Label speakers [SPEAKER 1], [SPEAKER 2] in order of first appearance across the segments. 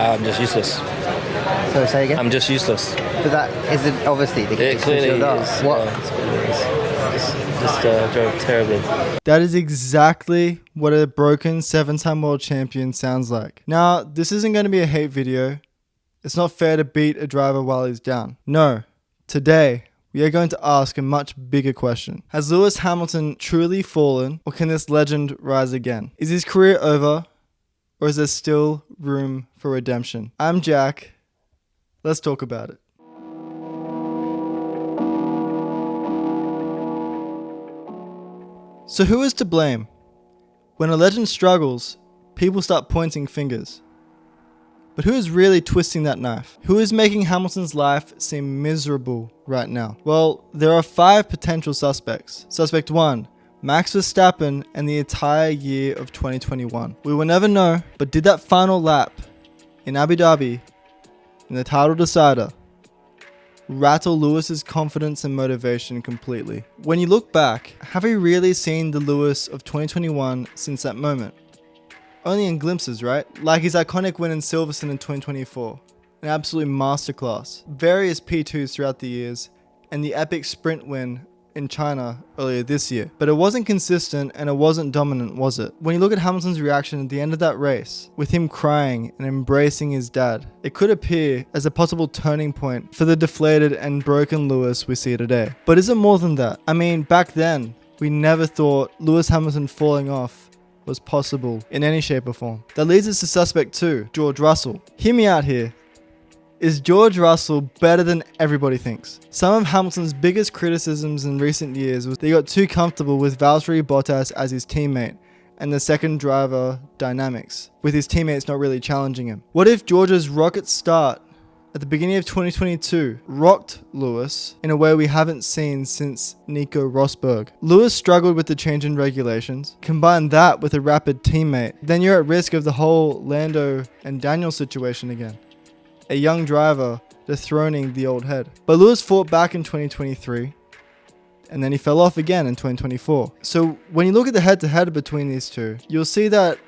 [SPEAKER 1] I'm just useless.
[SPEAKER 2] So say again.
[SPEAKER 1] I'm just useless.
[SPEAKER 2] But that isn't obviously the
[SPEAKER 1] It clearly is.
[SPEAKER 2] What?
[SPEAKER 1] Yeah, it's clearly is. Just drove terribly.
[SPEAKER 3] That is exactly what a broken 7-time world champion sounds like. Now, this isn't going to be a hate video. It's not fair to beat a driver while he's down. No. Today, we are going to ask a much bigger question. Has Lewis Hamilton truly fallen, or can this legend rise again? Is his career over, or is there still room for redemption? I'm Jack. Let's talk about it. So who is to blame? When a legend struggles, people start pointing fingers. But who is really twisting that knife? Who is making Hamilton's life seem miserable right now? Well, there are 5 potential suspects. Suspect 1, Max Verstappen and the entire year of 2021. We will never know, but did that final lap in Abu Dhabi, in the title decider, rattle Lewis's confidence and motivation completely? When you look back, have we really seen the Lewis of 2021 since that moment? Only in glimpses, right? Like his iconic win in Silverstone in 2024, an absolute masterclass. Various P2s throughout the years, and the epic sprint win in China earlier this year. But it wasn't consistent and it wasn't dominant, was it? When you look at Hamilton's reaction at the end of that race, with him crying and embracing his dad, it could appear as a possible turning point for the deflated and broken Lewis we see today. But is it more than that? I mean, back then, we never thought Lewis Hamilton falling off was possible in any shape or form. That leads us to suspect 2, George Russell. Hear me out here. Is George Russell better than everybody thinks? Some of Hamilton's biggest criticisms in recent years was that he got too comfortable with Valtteri Bottas as his teammate and the second driver dynamics, with his teammates not really challenging him. What if George's rocket start at the beginning of 2022 rocked Lewis in a way we haven't seen since Nico Rosberg? Lewis struggled with the change in regulations. Combine that with a rapid teammate, then you're at risk of the whole Lando and Daniel situation again. A young driver dethroning the old head. But Lewis fought back in 2023, and then he fell off again in 2024. So when you look at the head-to-head between these two, you'll see that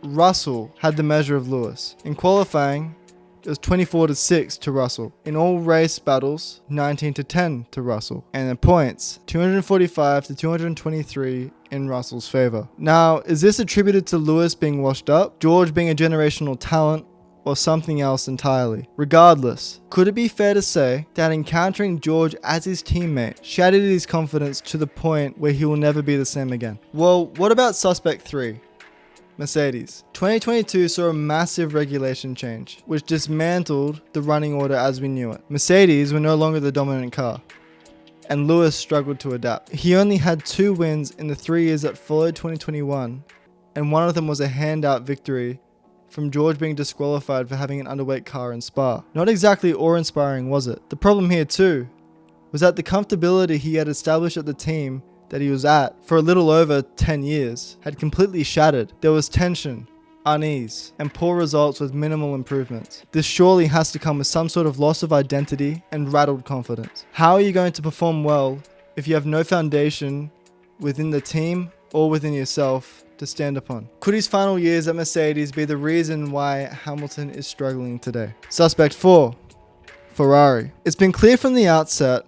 [SPEAKER 3] Russell had the measure of Lewis. In qualifying, it was 24-6 to Russell. In all race battles, 19-10 to Russell. And in points, 245-223 in Russell's favor. Now, is this attributed to Lewis being washed up, George being a generational talent, or something else entirely? Regardless, could it be fair to say that encountering George as his teammate shattered his confidence to the point where he will never be the same again? Well, what about suspect 3? Mercedes. 2022 saw a massive regulation change, which dismantled the running order as we knew it. Mercedes were no longer the dominant car, and Lewis struggled to adapt. He only had 2 wins in the 3 years that followed 2021, and one of them was a handout victory from George being disqualified for having an underweight car in Spa. Not exactly awe-inspiring, was it? The problem here too was that the comfortability he had established at the team that he was at for a little over 10 years had completely shattered. There was tension, unease, and poor results with minimal improvements. This surely has to come with some sort of loss of identity and rattled confidence. How are you going to perform well if you have no foundation within the team or within yourself to stand upon? Could his final years at Mercedes be the reason why Hamilton is struggling today? Suspect 4, Ferrari. It's been clear from the outset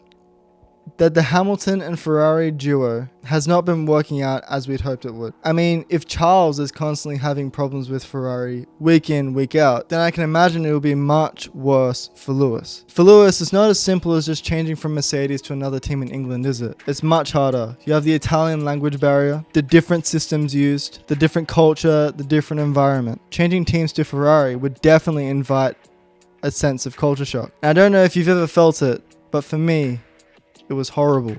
[SPEAKER 3] that the Hamilton and Ferrari duo has not been working out as we'd hoped it would. I mean, if Charles is constantly having problems with Ferrari week in, week out, then I can imagine it will be much worse for Lewis. For Lewis, it's not as simple as just changing from Mercedes to another team in England, is it? It's much harder. You have the Italian language barrier, the different systems used, the different culture, the different environment. Changing teams to Ferrari would definitely invite a sense of culture shock. And I don't know if you've ever felt it, but for me, it was horrible.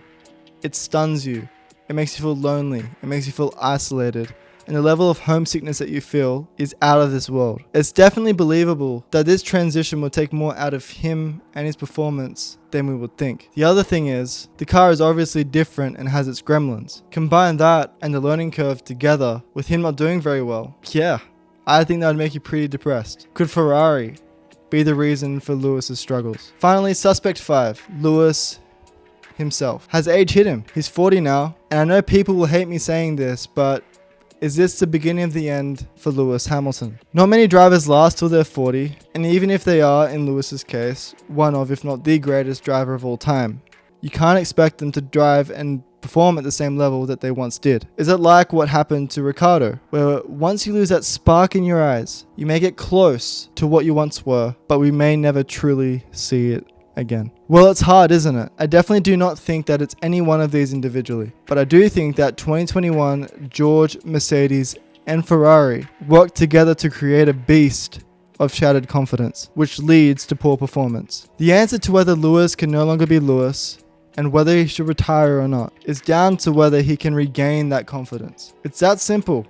[SPEAKER 3] It stuns you. It makes you feel lonely. It makes you feel isolated. And the level of homesickness that you feel is out of this world. It's definitely believable that this transition will take more out of him and his performance than we would think. The other thing is, the car is obviously different and has its gremlins. Combine that and the learning curve together with him not doing very well. Yeah, I think that would make you pretty depressed. Could Ferrari be the reason for Lewis's struggles? Finally, suspect 5, Lewis himself. Has age hit him? He's 40 now, and I know people will hate me saying this, but Is this the beginning of the end for Lewis Hamilton? Not many drivers last till they're 40, and even if they are, in Lewis's case, one of, if not the greatest driver of all time, you can't expect them to drive and perform at the same level that they once did. Is it like what happened to Ricciardo, where once you lose that spark in your eyes, you may get close to what you once were, but we may never truly see it again? Well, it's hard, isn't it? I definitely do not think that it's any one of these individually, but I do think that 2021 George, Mercedes, and Ferrari worked together to create a beast of shattered confidence, which leads to poor performance. The answer to whether Lewis can no longer be Lewis and whether he should retire or not is down to whether he can regain that confidence. It's that simple.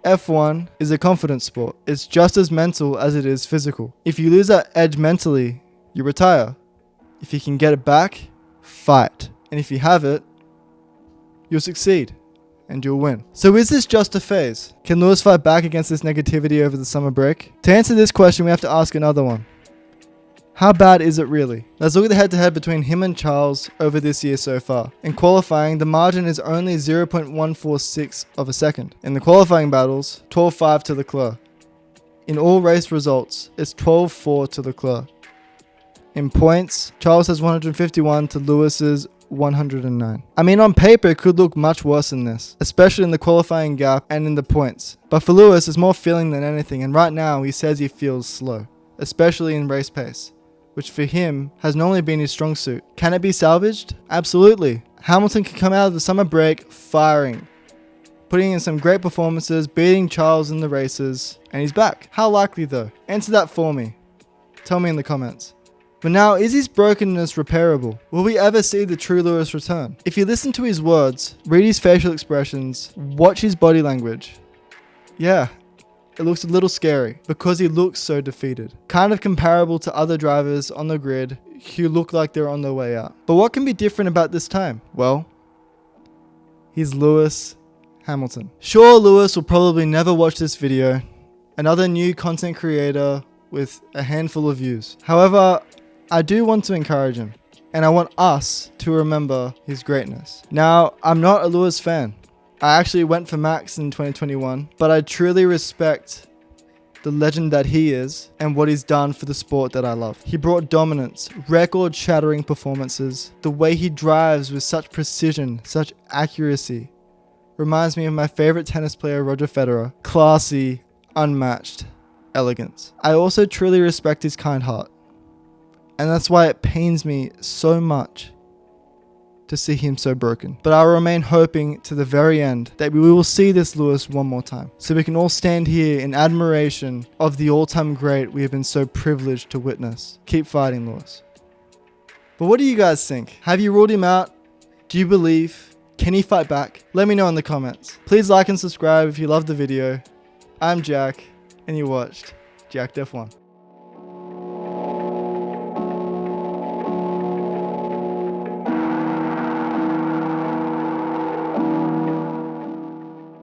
[SPEAKER 3] F1 is a confidence sport. It's just as mental as it is physical. If you lose that edge mentally, you retire. If you can get it back, fight. And if you have it, you'll succeed and you'll win. So is this just a phase? Can Lewis fight back against this negativity over the summer break? To answer this question, we have to ask another one. How bad is it really? Let's look at the head-to-head between him and Charles over this year so far. In qualifying, the margin is only 0.146 of a second. In the qualifying battles, 12.5 to Leclerc. In all race results, it's 12.4 to Leclerc. In points, Charles has 151 to Lewis's 109. I mean, on paper, it could look much worse than this, especially in the qualifying gap and in the points. But for Lewis, it's more feeling than anything, and right now, he says he feels slow, especially in race pace, which for him has normally been his strong suit. Can it be salvaged? Absolutely. Hamilton can come out of the summer break firing, putting in some great performances, beating Charles in the races, and he's back. How likely though? Answer that for me. Tell me in the comments. But now, is his brokenness repairable? Will we ever see the true Lewis return? If you listen to his words, read his facial expressions, watch his body language, yeah, it looks a little scary because he looks so defeated. Kind of comparable to other drivers on the grid who look like they're on their way out. But what can be different about this time? Well, he's Lewis Hamilton. Sure, Lewis will probably never watch this video. Another new content creator with a handful of views. However, I do want to encourage him, and I want us to remember his greatness. Now, I'm not a Lewis fan. I actually went for Max in 2021, but I truly respect the legend that he is and what he's done for the sport that I love. He brought dominance, record-shattering performances. The way he drives with such precision, such accuracy, reminds me of my favorite tennis player, Roger Federer. Classy, unmatched elegance. I also truly respect his kind heart. And that's why it pains me so much to see him so broken. But I'll remain hoping to the very end that we will see this Lewis one more time, so we can all stand here in admiration of the all-time great we have been so privileged to witness. Keep fighting, Lewis. But what do you guys think? Have you ruled him out? Do you believe? Can he fight back? Let me know in the comments. Please like and subscribe if you loved the video. I'm Jack, and you watched Jacked F1.